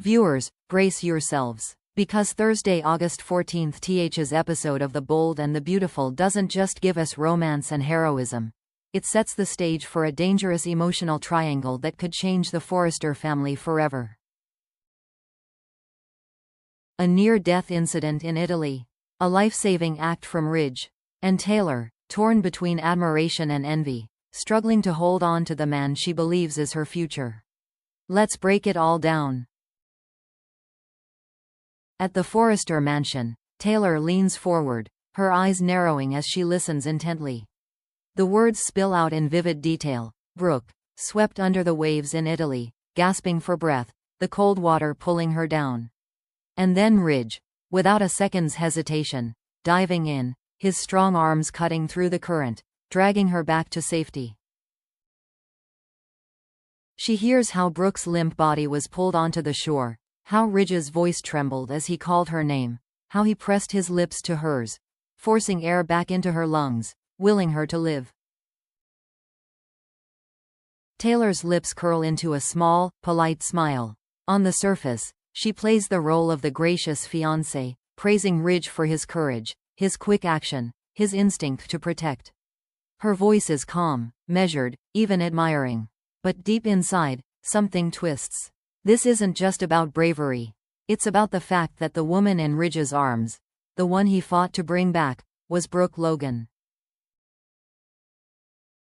Viewers, brace yourselves. Because Thursday, August 14th's episode of The Bold and the Beautiful doesn't just give us romance and heroism. It sets the stage for a dangerous emotional triangle that could change the Forrester family forever. A near-death incident in Italy. A life-saving act from Ridge. And Taylor, torn between admiration and envy, struggling to hold on to the man she believes is her future. Let's break it all down. At the Forrester mansion, Taylor leans forward, her eyes narrowing as she listens intently. The words spill out in vivid detail. Brooke, swept under the waves in Italy, gasping for breath, the cold water pulling her down. And then Ridge, without a second's hesitation, diving in, his strong arms cutting through the current, dragging her back to safety. She hears how Brooke's limp body was pulled onto the shore, how Ridge's voice trembled as he called her name, how he pressed his lips to hers, forcing air back into her lungs, willing her to live. Taylor's lips curl into a small, polite smile. On the surface, she plays the role of the gracious fiancé, praising Ridge for his courage, his quick action, his instinct to protect. Her voice is calm, measured, even admiring. But deep inside, something twists. This isn't just about bravery. It's about the fact that the woman in Ridge's arms, the one he fought to bring back, was Brooke Logan.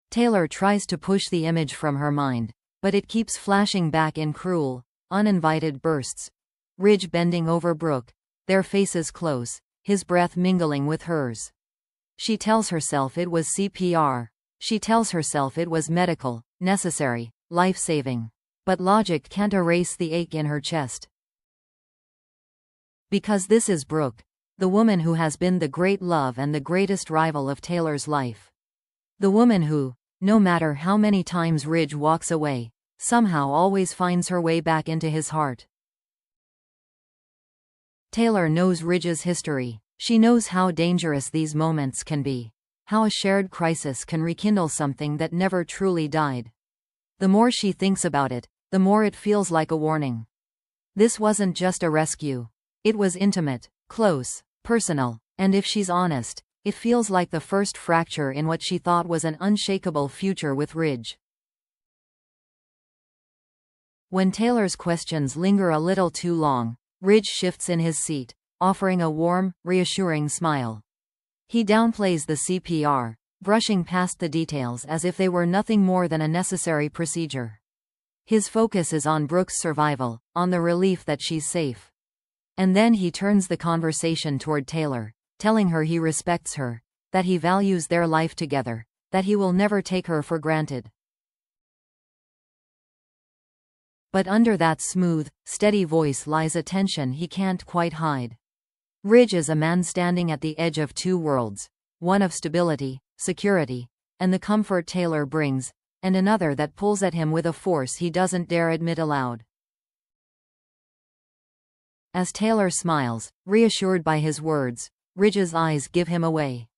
Taylor tries to push the image from her mind, but it keeps flashing back in cruel, uninvited bursts. Ridge bending over Brooke, their faces close, his breath mingling with hers. She tells herself it was CPR. She tells herself it was medical, necessary, life-saving. But logic can't erase the ache in her chest. Because this is Brooke, the woman who has been the great love and the greatest rival of Taylor's life. The woman who, no matter how many times Ridge walks away, somehow always finds her way back into his heart. Taylor knows Ridge's history. She knows how dangerous these moments can be, how a shared crisis can rekindle something that never truly died. The more she thinks about it, the more it feels like a warning. This wasn't just a rescue. It was intimate, close, personal, and if she's honest, it feels like the first fracture in what she thought was an unshakable future with Ridge. When Taylor's questions linger a little too long, Ridge shifts in his seat, offering a warm, reassuring smile. He downplays the CPR, brushing past the details as if they were nothing more than a necessary procedure. His focus is on Brooke's survival, on the relief that she's safe. And then he turns the conversation toward Taylor, telling her he respects her, that he values their life together, that he will never take her for granted. But under that smooth, steady voice lies a tension he can't quite hide. Ridge is a man standing at the edge of two worlds, one of stability, security, and the comfort Taylor brings, and another that pulls at him with a force he doesn't dare admit aloud. As Taylor smiles, reassured by his words, Ridge's eyes give him away.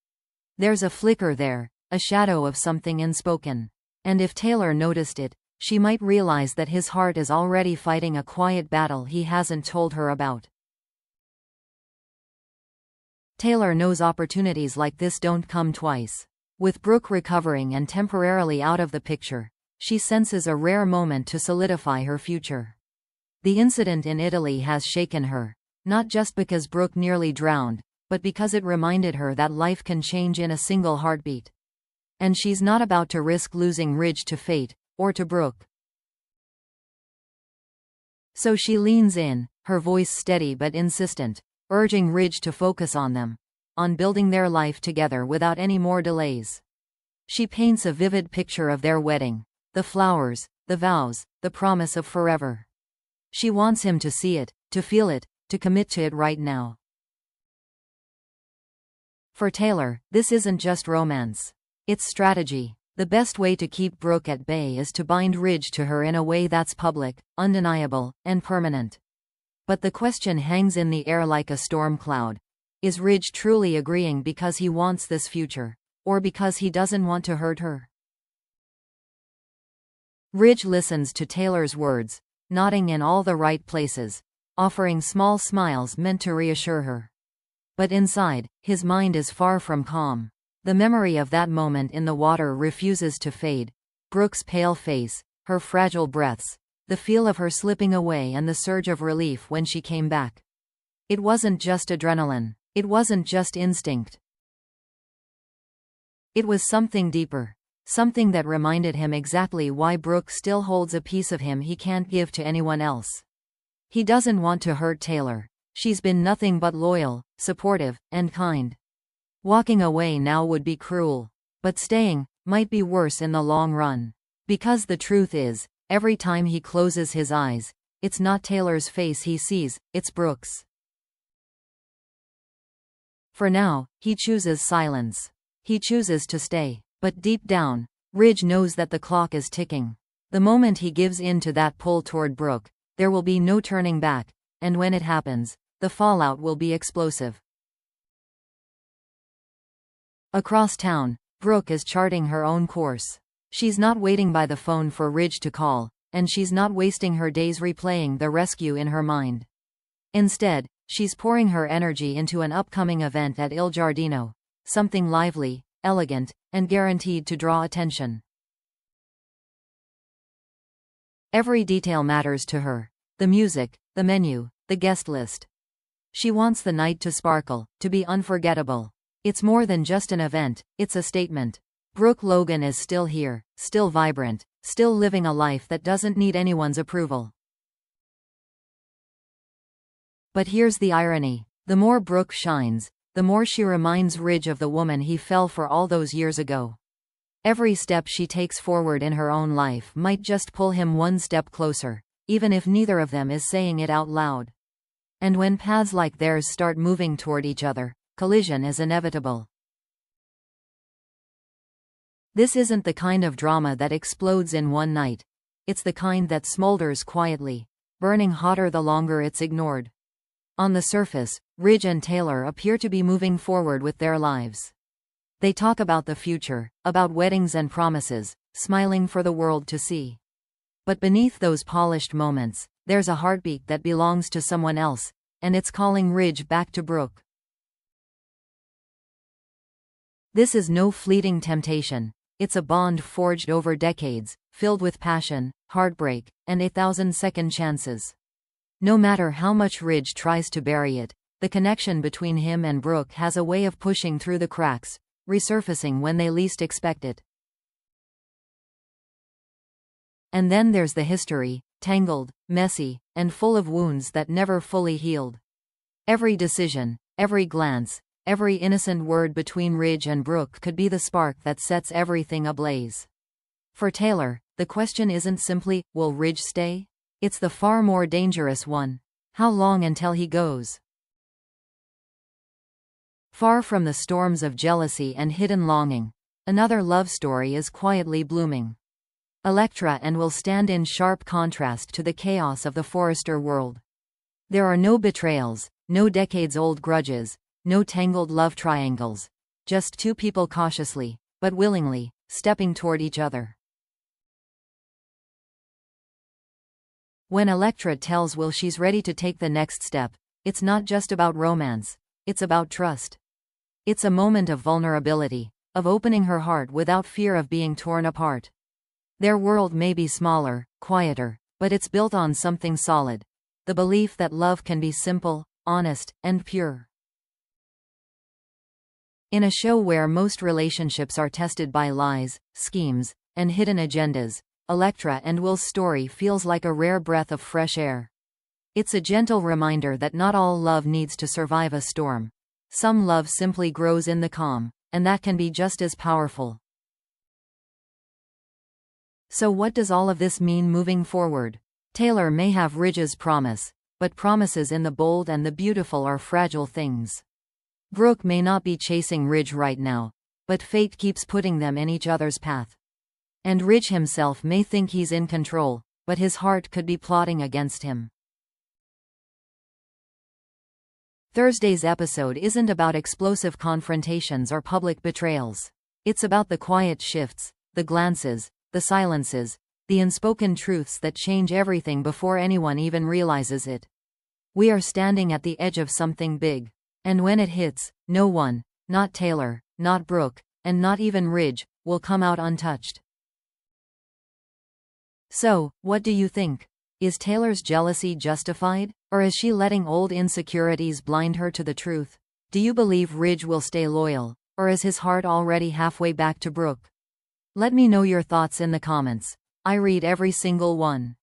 There's a flicker there, a shadow of something unspoken. And if Taylor noticed it, she might realize that his heart is already fighting a quiet battle he hasn't told her about. Taylor knows opportunities like this don't come twice. With Brooke recovering and temporarily out of the picture, she senses a rare moment to solidify her future. The incident in Italy has shaken her, not just because Brooke nearly drowned, but because it reminded her that life can change in a single heartbeat. And she's not about to risk losing Ridge to fate, or to Brooke. So she leans in, her voice steady but insistent, urging Ridge to focus on them, on building their life together without any more delays. She paints a vivid picture of their wedding, the flowers, the vows, the promise of forever. She wants him to see it, to feel it, to commit to it right now. For Taylor, this isn't just romance. It's strategy. The best way to keep Brooke at bay is to bind Ridge to her in a way that's public, undeniable, and permanent. But the question hangs in the air like a storm cloud. Is Ridge truly agreeing because he wants this future, or because he doesn't want to hurt her? Ridge listens to Taylor's words, nodding in all the right places, offering small smiles meant to reassure her. But inside, his mind is far from calm. The memory of that moment in the water refuses to fade. Brooke's pale face, her fragile breaths, the feel of her slipping away and the surge of relief when she came back. It wasn't just adrenaline. It wasn't just instinct. It was something deeper. Something that reminded him exactly why Brooke still holds a piece of him he can't give to anyone else. He doesn't want to hurt Taylor. She's been nothing but loyal, supportive, and kind. Walking away now would be cruel. But staying might be worse in the long run. Because the truth is, every time he closes his eyes, it's not Taylor's face he sees, it's Brooke's. For now, he chooses silence. He chooses to stay. But deep down, Ridge knows that the clock is ticking. The moment he gives in to that pull toward Brooke, there will be no turning back, and when it happens, the fallout will be explosive. Across town, Brooke is charting her own course. She's not waiting by the phone for Ridge to call, and she's not wasting her days replaying the rescue in her mind. Instead, she's pouring her energy into an upcoming event at Il Giardino, something lively, elegant, and guaranteed to draw attention. Every detail matters to her. The music, the menu, the guest list. She wants the night to sparkle, to be unforgettable. It's more than just an event, it's a statement. Brooke Logan is still here, still vibrant, still living a life that doesn't need anyone's approval. But here's the irony. The more Brooke shines, the more she reminds Ridge of the woman he fell for all those years ago. Every step she takes forward in her own life might just pull him one step closer, even if neither of them is saying it out loud. And when paths like theirs start moving toward each other, collision is inevitable. This isn't the kind of drama that explodes in one night. It's the kind that smolders quietly, burning hotter the longer it's ignored. On the surface, Ridge and Taylor appear to be moving forward with their lives. They talk about the future, about weddings and promises, smiling for the world to see. But beneath those polished moments, there's a heartbeat that belongs to someone else, and it's calling Ridge back to Brooke. This is no fleeting temptation. It's a bond forged over decades, filled with passion, heartbreak, and 1,000 second chances. No matter how much Ridge tries to bury it, the connection between him and Brooke has a way of pushing through the cracks, resurfacing when they least expect it. And then there's the history, tangled, messy, and full of wounds that never fully healed. Every decision, every glance, every innocent word between Ridge and Brooke could be the spark that sets everything ablaze. For Taylor, the question isn't simply, will Ridge stay? It's the far more dangerous one. How long until he goes? Far from the storms of jealousy and hidden longing, another love story is quietly blooming. Elektra and Will stand in sharp contrast to the chaos of the Forrester world. There are no betrayals, no decades-old grudges, no tangled love triangles. Just two people cautiously, but willingly, stepping toward each other. When Elektra tells Will she's ready to take the next step, it's not just about romance, it's about trust. It's a moment of vulnerability, of opening her heart without fear of being torn apart. Their world may be smaller, quieter, but it's built on something solid. The belief that love can be simple, honest, and pure. In a show where most relationships are tested by lies, schemes, and hidden agendas, Elektra and Will's story feels like a rare breath of fresh air. It's a gentle reminder that not all love needs to survive a storm. Some love simply grows in the calm, and that can be just as powerful. So what does all of this mean moving forward? Taylor may have Ridge's promise, but promises in the bold and the beautiful are fragile things. Brooke may not be chasing Ridge right now, but fate keeps putting them in each other's path. And Ridge himself may think he's in control, but his heart could be plotting against him. Thursday's episode isn't about explosive confrontations or public betrayals. It's about the quiet shifts, the glances, the silences, the unspoken truths that change everything before anyone even realizes it. We are standing at the edge of something big. And when it hits, no one, not Taylor, not Brooke, and not even Ridge, will come out untouched. So, what do you think? Is Taylor's jealousy justified? Or is she letting old insecurities blind her to the truth? Do you believe Ridge will stay loyal? Or is his heart already halfway back to Brooke? Let me know your thoughts in the comments. I read every single one.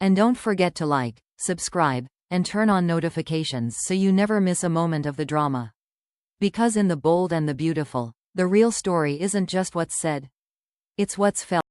And don't forget to like, subscribe, and turn on notifications so you never miss a moment of the drama. Because in The Bold and the Beautiful, the real story isn't just what's said, it's what's felt.